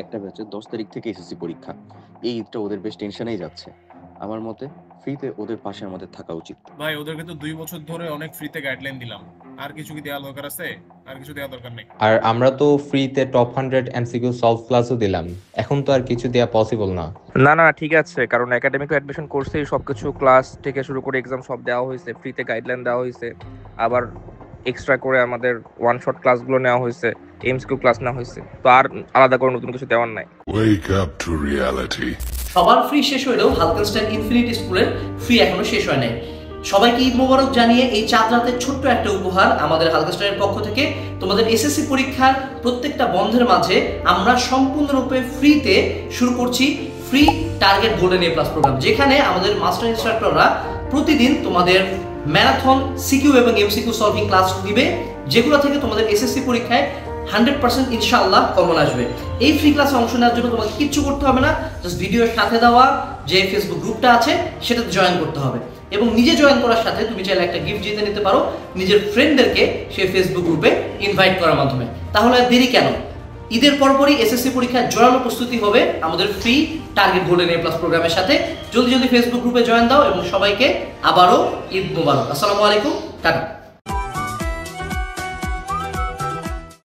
একটা ব্যাচের ১০ তারিখ থেকে এসএসসি পরীক্ষা। এই ঈদটা ওদের বেশ টেনশনেই যাচ্ছে। আমার মতে ফ্রিতে ওদের পাশে আমাদের থাকা উচিত। ভাই ওদেরকে তো 2 বছর ধরে অনেক ফ্রিতে গাইডলাইন দিলাম, আর কিছু কি দেওয়া দরকার আছে? আর কিছু দেওয়া দরকার নেই। আর আমরা তো ফ্রিতে টপ 100 এমসিকিউ সলভ ক্লাসও দিলাম। এখন তো আর কিছু দেয়া পসিবল না। না না ঠিক আছে, কারণ একাডেমিক অ্যাডমিশন কোর্সেই সবকিছু ক্লাস থেকে শুরু করে এক্সাম সব দেওয়া হয়েছে, ফ্রিতে গাইডলাইন দেওয়া হয়েছে। আবার এক্সট্রা করে আমাদের ওয়ান শট ক্লাসগুলো নেওয়া হয়েছে, এমসকিউ ক্লাস নেওয়া হয়েছে, তো আর আলাদা করে নতুন কিছু দেওয়ার নাই। Wake up to reality. সবার ফ্রি শেষ হলেও হালকেনস্টাইন ইনফিনিটি স্কুলের ফ্রি এখনো শেষ হয় নাই। সবাইকে ঈদ মোবারক জানিয়ে এই চাঁদ রাতের ছোট্ট একটা উপহার আমাদের হালকেনস্টাইনের পক্ষ থেকে তোমাদের এসএসসি পরীক্ষার প্রত্যেকটা বন্ধের মাঝে আমরা সম্পূর্ণরূপে ফ্রিতে শুরু করছি free target golden A plus programme, যেখানে আমাদের মাস্টার ইনস্ট্রাক্টররা প্রতিদিন তোমাদের ম্যারাথন সিকিউ এবং এমসিকিউ সলভিং ক্লাস দিবে, যেগুলো থেকে তোমাদের এসএসসি পরীক্ষায় 100% ইনশাআল্লাহ কমন আসবে। এই ফ্রি ক্লাসে অংশ নেওয়ার জন্য তোমাকে কিচ্ছু করতে হবে না, জাস্ট ভিডিওর সাথে দেওয়া যে ফেসবুক গ্রুপটা আছে সেটাতে জয়েন করতে হবে, এবং নিজে জয়েন করার সাথে তুমি চাইলে একটা গিফট জিতে নিতে পারো নিজের ফ্রেন্ডদেরকে সেই ফেসবুক গ্রুপে ইনভাইট করার মাধ্যমে। তাহলে আর দেরি কেন? ঈদের পরপরই এসএসসি পরীক্ষার জোরালো প্রস্তুতি হবে আমাদের free target golden A plus প্রোগ্রামের সাথে। জলদি জলদি ফেসবুক গ্রুপে জয়েন দাও এবং সবাইকে আবারও ঈদ মোবারক। আসসালামু আলাইকুম, টাটা।